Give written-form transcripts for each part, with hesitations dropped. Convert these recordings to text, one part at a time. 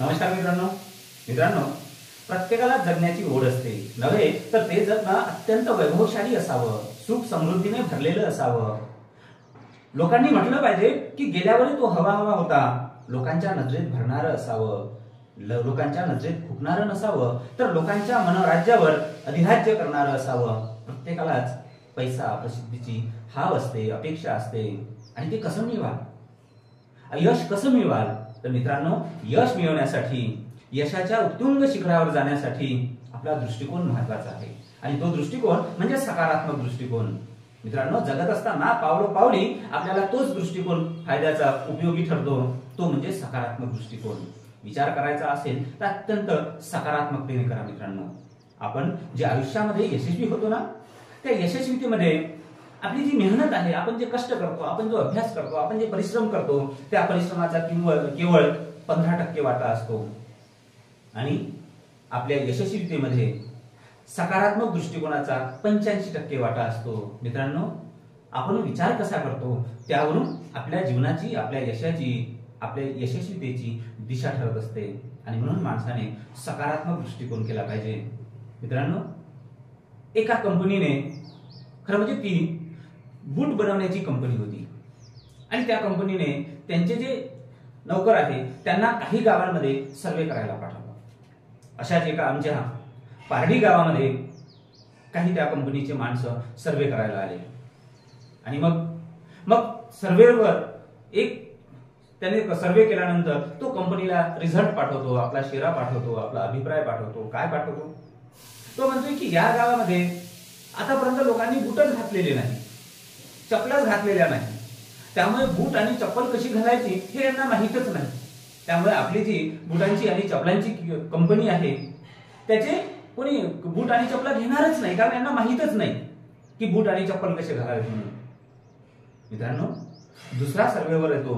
नमस्कार मित्रांनो. मित्रांनो, प्रत्येकाला जगण्याची ओढ असते नव्हे तर ते जगणं अत्यंत वैभवशाली असावं, सुख समृद्धीने भरलेलं असावं. लोकांनी म्हटलं पाहिजे की गेल्यावर तो हवा हवा होता, लोकांच्या नजरेत भरणारं असावं, लोकांच्या नजरेत खुपणारं नसावं, तर लोकांच्या मनोराज्यावर अधिराज्य करणारं असावं. प्रत्येकालाच पैसा प्रसिद्धीची हाव असते, अपेक्षा असते. आणि ते कसं मिळवाल, यश कसं मिळवाल? तर मित्रांनो, यश मिळवण्यासाठी, यशाच्या उत्तुंग शिखरावर जाण्यासाठी आपला दृष्टिकोन महत्वाचा आहे. आणि तो दृष्टिकोन म्हणजे सकारात्मक दृष्टिकोन. मित्रांनो, जगत असताना पावलोपावली आपल्याला तोच दृष्टिकोन फायद्याचा, उपयोगी ठरतो. तो म्हणजे सकारात्मक दृष्टिकोन. विचार करायचा असेल तर अत्यंत सकारात्मकतेने करा. मित्रांनो, आपण जे आयुष्यामध्ये यशस्वी होतो ना, त्या यशस्वीतेमध्ये आपली जी मेहनत आहे, आपण जे कष्ट करतो, आपण जो अभ्यास करतो, आपण जे परिश्रम करतो, त्या परिश्रमाचा केवळ 15% वाटा असतो. आणि आपल्या यशस्वीतेमध्ये सकारात्मक दृष्टिकोनाचा 85% वाटा असतो. मित्रांनो, आपण विचार कसा करतो त्यावरून आपल्या जीवनाची, आपल्या यशाची, आपल्या यशस्वीतेची दिशा ठरत असते. आणि म्हणून माणसाने सकारात्मक दृष्टिकोन केला पाहिजे. मित्रांनो, एका कंपनीने, खरं म्हणजे ती बूट बनवण्याची कंपनी होती, आणि त्या कंपनीने त्यांचे जे नौकर आहे त्यांना काही गावांमध्ये सर्वे करायला पाठवलं. अशाच एका आमच्या पारडी गावामध्ये काही त्या कंपनीचे माणसं सर्वे करायला आले. आणि मग सर्वेवर त्याने सर्वे केल्यानंतर तो कंपनीला रिझल्ट पाठवतो, आपला शेरा पाठवतो, आपला अभिप्राय पाठवतो. काय पाठवतो? तो म्हणतोय की या गावामध्ये आतापर्यंत लोकांनी बूटच घातलेले नाही, चपलाच घातलेल्या नाही. त्यामुळे बूट आणि चप्पल कशी घालायची हे यांना माहीतच नाही. त्यामुळे आपली जी बुटांची आणि चपलांची कंपनी आहे त्याचे कोणी बूट आणि चपला घेणारच नाही, कारण यांना माहीतच नाही की बूट आणि चप्पल कसे घालावे म्हणून. मित्रांनो, दुसरा सर्वेवर येतो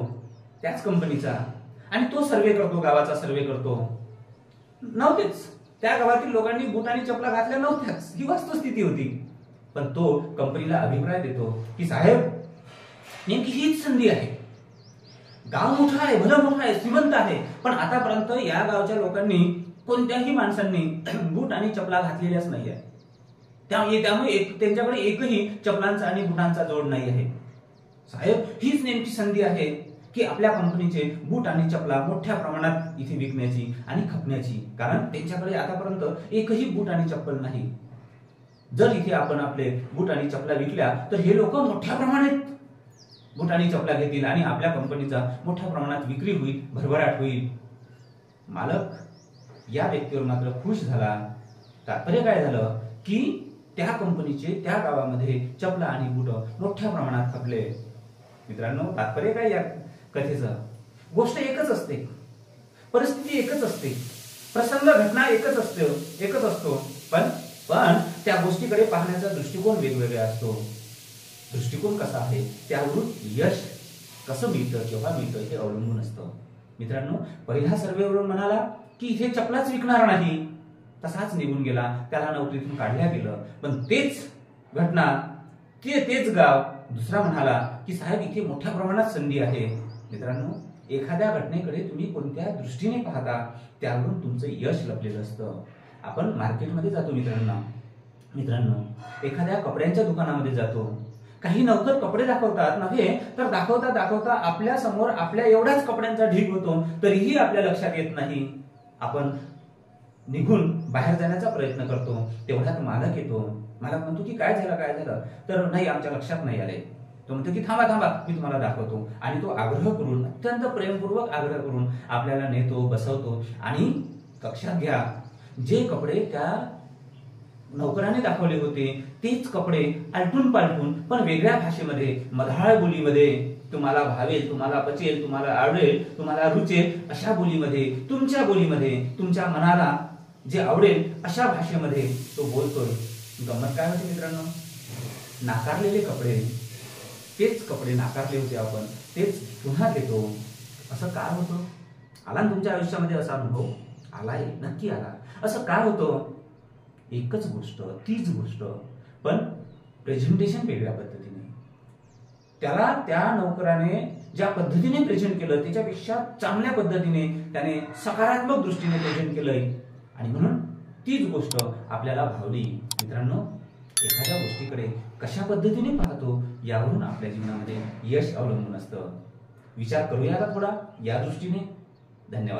त्याच कंपनीचा, आणि तो सर्वे करतो, गावाचा सर्वे करतो. नव्हतेच, त्या गावातील लोकांनी बूट आणि चपला घातल्या नव्हत्याच, ही वस्तुस्थिती होती. पण तो कंपनीला अभिप्राय देतो की साहेब, नेमकी हीच संधी आहे. गाव मोठं आहे, भलं मोठं आहे, श्रीमंत आहे, पण आतापर्यंत या गावच्या लोकांनी, कोणत्याही माणसांनी बूट आणि चपला घातलेल्याच नाही आहे. त्यामुळे त्यांच्याकडे एकही चपलांचा आणि बुटांचा जोड नाही आहे. साहेब, हीच नेमकी संधी आहे की आपल्या कंपनीचे बूट आणि चपला मोठ्या प्रमाणात इथे विकण्याची आणि खपण्याची, कारण त्यांच्याकडे आतापर्यंत एकही बूट आणि चप्पल नाही. जर इथे आपण आपले बूट आणि चपला विकल्या तर हे लोक मोठ्या प्रमाणात बूट आणि चपला घेतील आणि आपल्या कंपनीचा मोठ्या प्रमाणात विक्री होईल, भरभराट होईल. मालक या व्यक्तीवर मात्र खुश झाला. तात्पर्य काय झालं की त्या कंपनीचे त्या गावामध्ये चपला आणि बूट मोठ्या प्रमाणात खपले. मित्रांनो, तात्पर्य काय या कथेचं? गोष्ट एकच असते, परिस्थिती एकच असते, प्रसंग, घटना एकच असतो, पण त्या गोष्टीकडे पाहण्याचा दृष्टिकोन वेगवेगळा असतो. दृष्टिकोन कसा आहे त्यावरून यश कसं मिळतं, केव्हा मिळतं हे अवलंबून असतं. मित्रांनो, पहिला सर्वेवरून म्हणाला की इथे चपलाच विकणार नाही, तसाच निघून गेला, त्याला नोकरीतून काढल्या गेलं. पण तेच घटना, तेच गाव दुसरा म्हणाला की साहेब, इथे मोठ्या प्रमाणात संधी आहे. मित्रांनो, एखाद्या घटनेकडे तुम्ही कोणत्या दृष्टीने पाहता त्यावरून तुमचं यश लपलेलं असतं. आपण मार्केटमध्ये जातो मित्रांनो, एखाद्या कपड्यांच्या दुकानामध्ये जातो, काही नौकर कपडे दाखवतात नव्हे तर दाखवता आपल्या समोर आपल्या एवढाच कपड्यांचा ढीग होतो, तरीही आपल्या लक्षात येत नाही. आपण निघून बाहेर जाण्याचा प्रयत्न करतो, तेवढ्यात मालक येतो. मालक म्हणतो की काय झालं, तर नाही, आमच्या लक्षात नाही आले. तो म्हणतो की थांबा, मी तुम्हाला दाखवतो. आणि तो आग्रह करून, अत्यंत प्रेमपूर्वक आग्रह करून आपल्याला नेतो, बसवतो आणि कक्षात घ्या. जे कपडे त्या नौकराने दाखवले होते तेच कपडे आलटून पालटून, पण वेगळ्या भाषेमध्ये, मधाळ बोलीमध्ये, तुम्हाला भावेल, तुम्हाला पचेल, तुम्हाला आवडेल, तुम्हाला रुचेल अशा बोलीमध्ये, तुमच्या बोलीमध्ये, तुमच्या मनाला जे आवडेल अशा भाषेमध्ये तो बोलतोय. गंमत काय होते मित्रांनो? नाकारलेले कपडे, तेच कपडे नाकारले होते आपण, तेच पुन्हा घेतो. असं का होतं? आला ना तुमच्या आयुष्यामध्ये असा अनुभव? आलाय, नक्की आला. असं का होतं? एकच गोष्ट, तीच गोष्ट, पण प्रेझेंटेशन वेगळ्या पद्धतीने. त्याला त्या नोकराने ज्या पद्धतीने प्रेझेंट केलं त्याच्यापेक्षा चांगल्या पद्धतीने त्याने सकारात्मक दृष्टीने प्रेझेंट केलंय आणि म्हणून तीच गोष्ट आपल्याला भावली. मित्रांनो, एखाद्या गोष्टीकडे कशा पद्धतीने पाहतो यावरून आपल्या जीवनामध्ये यश अवलंबून असतं. विचार करूया का थोडा या दृष्टीने. धन्यवाद.